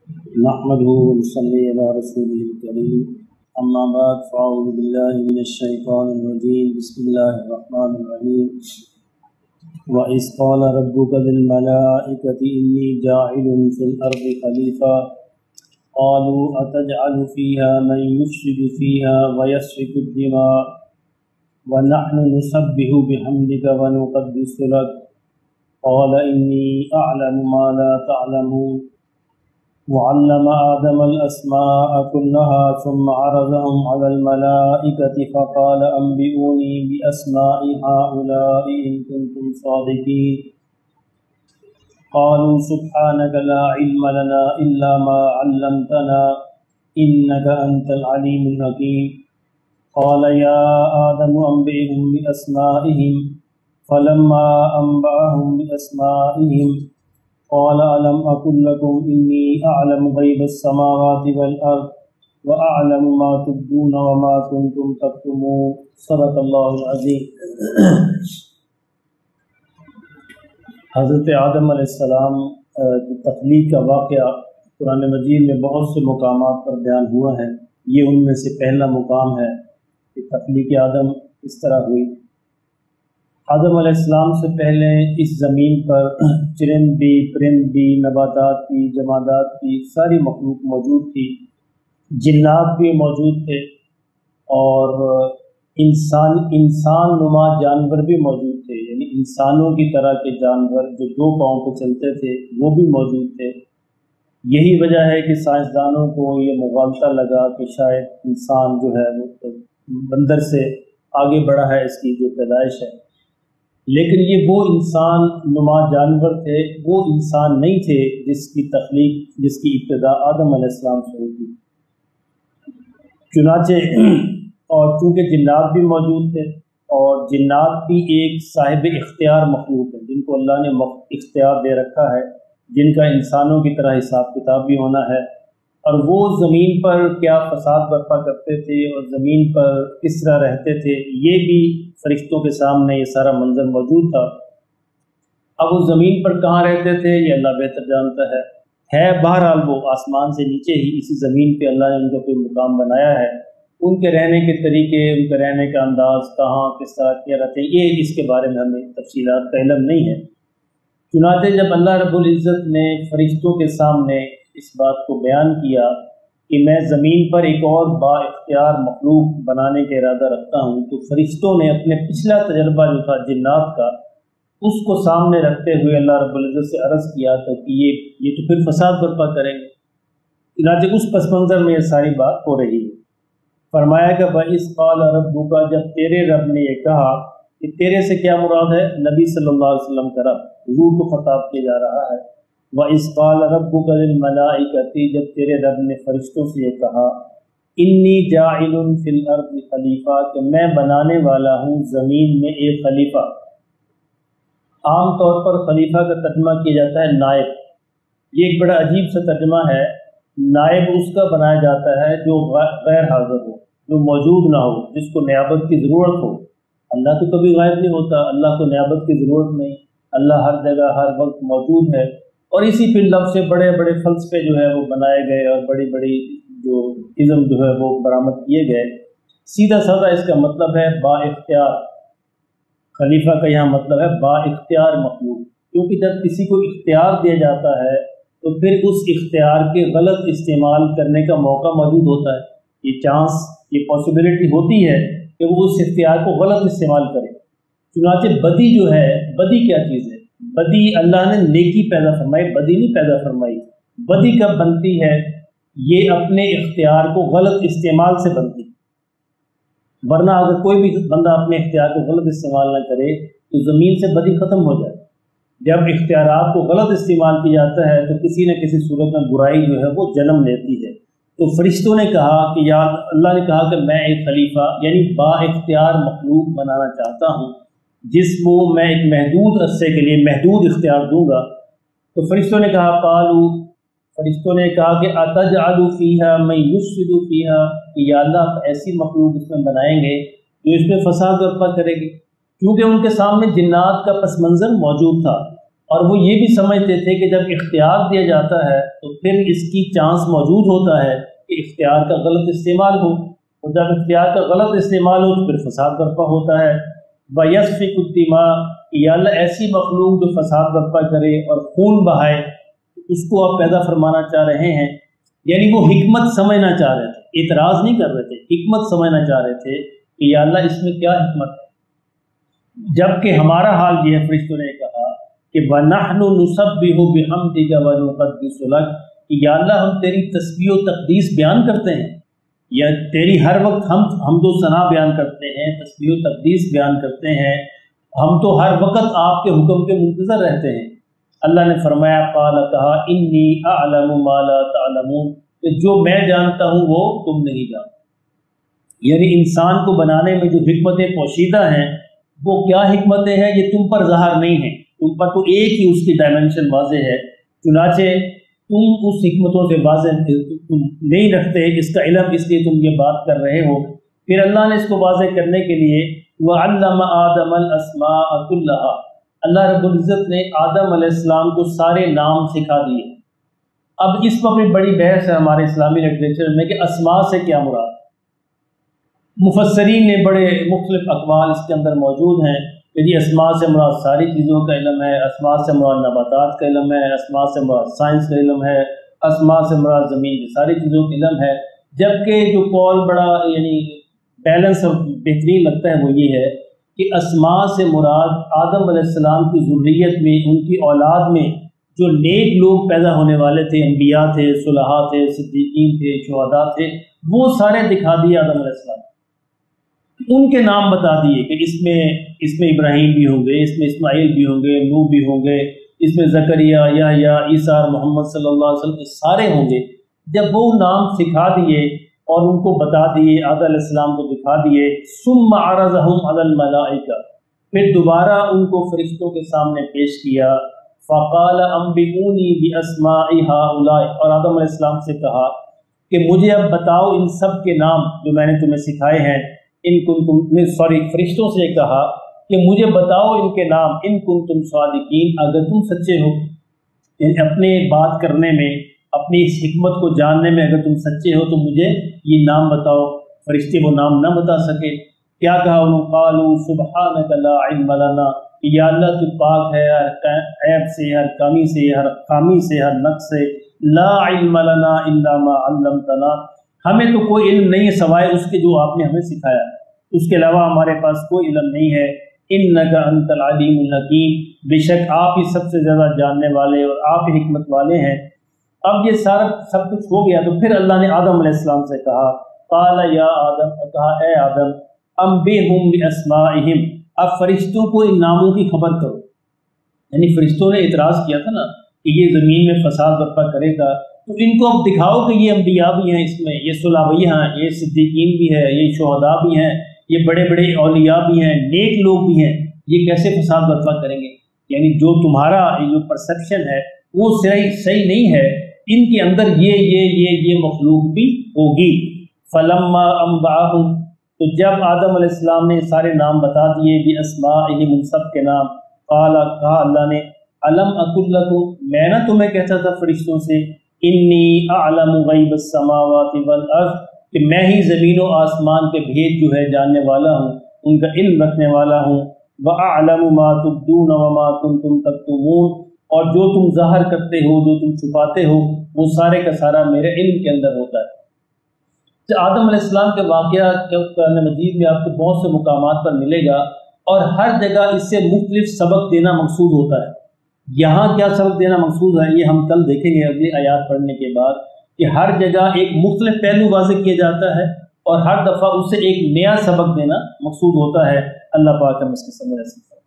نحمده ونصلي على رسوله الكريم أما بعد فأعوذ بالله من الشيطان الرجيم بسم الله الرحمن الرحيم وإذ قال ربك للملائكة إني جاعل في الأرض خليفة قالوا أتجعل فيها من يفسد فيها ويسفك الدماء ونحن نسبح بحمدك ونقدس لك قال إني أعلم ما لا تعلمون وعلم آدم الأسماء كلها ثم عرضهم على الملائكة فقال أنبئوني بأسماء هؤلاء إن كنتم صادقين قالوا سبحانك لا علم لنا إلا ما علمتنا إنك أنت العليم الحكيم قال يا آدم أنبئهم بأسمائهم فلما أنبأهم بأسمائهم قال ألم أقل لكم إني أعلم غيب السماوات والأرض وأعلم ما تبدون وما كنتم تكتمون صدق اللہ العظیم۔ حضرت آدم علیہ السلام کی تخلیق کا واقعہ قرآن مجید میں بہت سے مقامات پر بیان ہوا ہے۔ یہ ان میں سے پہلا مقام ہے کہ تخلیق آدم کس طرح ہوئی۔ آدم علیہ السلام سے پہلے اس زمین پر چرند بھی، پرند بھی، نباتات بھی، جمادات بھی، ساری مخلوق موجود تھی، جنات بھی موجود تھے اور انسان نما جانور بھی موجود تھے، یعنی انسانوں کی طرح کے جانور جو دو پاؤں پہ چلتے تھے وہ بھی موجود تھے۔ یہی وجہ ہے کہ سائنسدانوں کو یہ مغالطہ لگا کہ شاید انسان جو ہے وہ بندر سے آگے بڑھا ہے، اس کی جو پیدائش ہے، لیکن یہ وہ انسان نما جانور تھے، وہ انسان نہیں تھے جس کی تخلیق، جس کی ابتدا آدم علیہ السلام سے ہوئی تھی۔ چنانچہ اور چونکہ جنات بھی موجود تھے اور جنات بھی ایک صاحب اختیار مخلوق ہیں جن کو اللہ نے اختیار دے رکھا ہے، جن کا انسانوں کی طرح حساب کتاب بھی ہونا ہے، اور وہ زمین پر کیا فساد برپا کرتے تھے اور زمین پر کس طرح رہتے تھے، یہ بھی فرشتوں کے سامنے یہ سارا منظر موجود تھا۔ اب وہ زمین پر کہاں رہتے تھے یہ اللہ بہتر جانتا ہے بہرحال وہ آسمان سے نیچے ہی اسی زمین پہ اللہ نے ان کا کوئی مقام بنایا ہے۔ ان کے رہنے کے طریقے، ان کے رہنے کا انداز، کہاں کس طرح کیا رہتے ہیں، یہ اس کے بارے میں ہمیں تفصیلات کا علم نہیں ہے۔ چنانچہ جب اللہ رب العزت نے فرشتوں کے سامنے اس بات کو بیان کیا کہ میں زمین پر ایک اور با اختیار مخلوق بنانے کا ارادہ رکھتا ہوں، تو فرشتوں نے اپنے پچھلا تجربہ جو تھا جنات کا، اس کو سامنے رکھتے ہوئے اللہ رب العزت سے عرض کیا تھا کہ یہ تو پھر فساد برپا کریں گے۔ چنانچہ اس پس منظر میں یہ ساری بات ہو رہی ہے۔ فرمایا کہ وَإِذْ قَالَ رَبُّكَ، جب تیرے رب نے یہ کہا، کہ تیرے سے کیا مراد ہے؟ نبی صلی اللہ علیہ وسلم کا رب، حضور کو خطاب کیا جا رہا ہے۔ وَإِذْ قَالَ رَبُّكَ لِلْمَلَائِكَةِ، جب تیرے رب نے فرشتوں سے یہ کہا، اِنِّی جَاعِلٌ فِي الْأَرْضِ خلیفہ، کہ میں بنانے والا ہوں زمین میں ایک خلیفہ۔ عام طور پر خلیفہ کا ترجمہ کیا جاتا ہے نائب۔ یہ ایک بڑا عجیب سا ترجمہ ہے۔ نائب اس کا بنایا جاتا ہے جو غیر حاضر ہو، جو موجود نہ ہو، جس کو نیابت کی ضرورت ہو۔ اللہ تو کبھی غائب نہیں ہوتا، اللہ کو نیابت کی ضرورت نہیں، اللہ ہر جگہ ہر وقت موجود ہے۔ اور اسی پھر لفظ سے بڑے بڑے فلسفے جو ہے وہ بنائے گئے اور بڑی بڑی جو ازم جو ہے وہ برآمد کیے گئے۔ سیدھا سادہ اس کا مطلب ہے با اختیار۔ خلیفہ کا یہاں مطلب ہے با اختیار مخلوق، کیونکہ جب کسی کو اختیار دیا جاتا ہے تو پھر اس اختیار کے غلط استعمال کرنے کا موقع موجود ہوتا ہے۔ یہ چانس، یہ پاسبلٹی ہوتی ہے کہ وہ اس اختیار کو غلط استعمال کرے۔ چنانچہ بدی جو ہے، بدی کیا چیز ہے؟ بدی اللہ نے نیکی پیدا فرمائی، بدی نہیں پیدا فرمائی۔ بدی کب بنتی ہے؟ یہ اپنے اختیار کو غلط استعمال سے بنتی ہے، ورنہ اگر کوئی بھی بندہ اپنے اختیار کو غلط استعمال نہ کرے تو زمین سے بدی ختم ہو جائے۔ جب اختیارات کو غلط استعمال کیا جاتا ہے تو کسی نہ کسی صورت میں برائی جو ہے وہ جنم لیتی ہے۔ تو فرشتوں نے کہا کہ یا اللہ نے کہا کہ میں ایک خلیفہ یعنی با اختیار مخلوق بنانا چاہتا ہوں، جس کو میں ایک محدود عرصے کے لیے محدود اختیار دوں گا۔ تو فرشتوں نے کہا قالوا، فرشتوں نے کہا کہ اتجعل فیہا من یفسد فیہا، کہ یا اللہ آپ ایسی مخلوق اس میں بنائیں گے جو اس میں فساد برپا کرے گی، کیونکہ ان کے سامنے جنات کا پس منظر موجود تھا۔ اور وہ یہ بھی سمجھتے تھے کہ جب اختیار دیا جاتا ہے تو پھر اس کی چانس موجود ہوتا ہے کہ اختیار کا غلط استعمال ہو، اور جب اختیار کا غلط استعمال ہو تو پھر فساد برپا ہوتا ہے۔ وَيَسْفِكُ الدِّمَاءَ، یا اللہ ایسی مخلوق جو فساد برپا کرے اور خون بہائے، اس کو آپ پیدا فرمانا چاہ رہے ہیں۔ یعنی وہ حکمت سمجھنا چاہ رہے تھے، اعتراض نہیں کر رہے تھے، حکمت سمجھنا چاہ رہے تھے کہ یا اللہ اس میں کیا حکمت ہے۔ جبکہ ہمارا حال یہ ہے، فرشتوں نے کہا کہ وَنَحْنُ نُسَبِّحُ بِحَمْدِكَ وَنُقَدِّسُ لَكَ، کہ یا اللہ ہم تیری تسبیح و تقدیس بیان کرتے ہیں، یا تیری ہر وقت ہم حمد و ثنا بیان کرتے ہیں، تسبیح و تقدیس بیان کرتے ہیں، ہم تو ہر وقت آپ کے حکم کے منتظر رہتے ہیں۔ اللہ نے فرمایا قال، کہا انی اعلم ما لا تعلمون، کہ جو میں جانتا ہوں وہ تم نہیں جانتے۔ یعنی انسان کو بنانے میں جو حکمتیں پوشیدہ ہیں وہ کیا حکمتیں ہیں، یہ تم پر ظاہر نہیں ہیں، تم پر تو ایک ہی اس کی ڈائمنشن واضح ہے، چنانچہ تم اس حکمتوں سے واضح تم نہیں رکھتے، اس کا علم، اس لیے تم یہ بات کر رہے ہو۔ پھر اللہ نے اس کو واضح کرنے کے لیے وَعَلَّمَ آدَمَ الْأَسْمَاءَ كُلَّهَا، اللہ رب العزت نے آدم علیہ السلام کو سارے نام سکھا دیے۔ اب اس پر بھی بڑی بحث ہے ہمارے اسلامی لٹریچر میں کہ اسماء سے کیا مراد۔ مفسرین نے بڑے مختلف اقوال اس کے اندر موجود ہیں کہ جی اسماء سے مراد ساری چیزوں کا علم ہے، اسماء سے مراد نباتات کا علم ہے، اسماء سے مراد سائنس کا علم ہے، اسماء سے مراد زمین کی ساری چیزوں کا علم ہے۔ جبکہ جو قول بڑا یعنی بیلنس اور بہترین لگتا ہے وہ یہ ہے کہ اسماء سے مراد آدم علیہ السلام کی ذریت میں، ان کی اولاد میں جو نیک لوگ پیدا ہونے والے تھے، انبیاء تھے، صلحاء تھے، صدیقین تھے، شہداء تھے، وہ سارے دکھا دیے آدم علیہ السلام، ان کے نام بتا دیے کہ اس میں ابراہیم بھی ہوں گے، اس میں اسماعیل بھی ہوں گے، نوح بھی ہوں گے، اس میں زکریا، یحییٰ، عیسیٰ اور محمد صلی اللہ علیہ وسلم سارے ہوں گے۔ جب وہ نام سکھا دیے اور ان کو بتا دیے، آدم علیہ السلام کو دکھا دیے، ثم عرضهم علی الملائکہ، پھر دوبارہ ان کو فرشتوں کے سامنے پیش کیا، فقال انبئونی باسماء ہؤلاء، اور آدم علیہ السلام سے کہا کہ مجھے اب بتاؤ ان سب کے نام جو میں نے تمہیں سکھائے ہیں، ان کنتم، سوری فرشتوں سے کہا کہ مجھے بتاؤ ان کے نام، ان کنتم صادقین، اگر تم سچے ہو، یعنی اپنے بات کرنے میں، اپنی اس حکمت کو جاننے میں اگر تم سچے ہو تو مجھے یہ نام بتاؤ۔ فرشتے وہ نام نہ بتا سکے، کیا کہا انہوں؟ قالوا سبحانک لا علم لنا، یا اللہ تو پاک ہے ہر عیب سے، ہر کمی سے، ہر خامی سے، ہر نقص سے، لا علم لنا الا ما علمتنا، ہمیں تو کوئی علم نہیں ہے سوائے اس کے جو آپ نے ہمیں سکھایا، اس کے علاوہ ہمارے پاس کوئی علم نہیں ہے۔ انک انت العلیم الحکیم، بے شک آپ ہی سب سے زیادہ جاننے والے اور آپ ہی حکمت والے ہیں۔ اب یہ سارا سب کچھ ہو گیا تو پھر اللہ نے آدم علیہ السلام سے کہا قال یا آدم، کہا اے آدم، انبئہم باسمائہم، اب فرشتوں کو ان ناموں کی خبر کرو۔ یعنی فرشتوں نے اعتراض کیا تھا نا کہ یہ زمین میں فساد برپا کرے گا، تو ان کو اب دکھاؤ کہ یہ انبیاء بھی ہیں، اس میں یہ صلحاء بھی ہیں، یہ صدیقین بھی ہے، یہ شہداء بھی ہیں، یہ بڑے بڑے اولیاء بھی ہیں، نیک لوگ بھی ہیں، یہ کیسے فساد برپا کریں گے؟ یعنی جو تمہارا جو پرسیپشن ہے وہ صحیح نہیں ہے، ان کے اندر یہ مخلوق بھی ہوگی۔ فلما انبأہم، تو جب آدم علیہ السلام نے سارے نام بتا دیے، باسمائہم، ان سب کے نام، قال، کہا اللہ نے الم اقل لکم، میں نہ تمہیں کہتا تھا فرشتوں سے، انی اعلم غیب السماوات والارض، کہ میں ہی زمین و آسمان کے بھید جو ہے جاننے والا ہوں، ان کا علم رکھنے والا ہوں، وَأَعْلَمُ مَا تُبْدُونَ وَمَا كُنْتُمْ تَكْتُمُونَ، اور جو تم ظاہر کرتے ہو، جو تم چھپاتے ہو، وہ سارے کا سارا میرے علم کے اندر ہوتا ہے۔ تو آدم علیہ السلام کے واقعہ قرآن مجید میں آپ کو بہت سے مقامات پر ملے گا، اور ہر جگہ اس سے مختلف سبق دینا مقصود ہوتا ہے۔ یہاں کیا سبق دینا مقصود ہے یہ ہم کل دیکھیں گے اگلی آیات پڑھنے کے بعد، کہ ہر جگہ ایک مختلف پہلو واضح کیا جاتا ہے اور ہر دفعہ اس سے ایک نیا سبق دینا مقصود ہوتا ہے۔ اللہ پاک ہم اس کی سمجھ نصیب فرمائے۔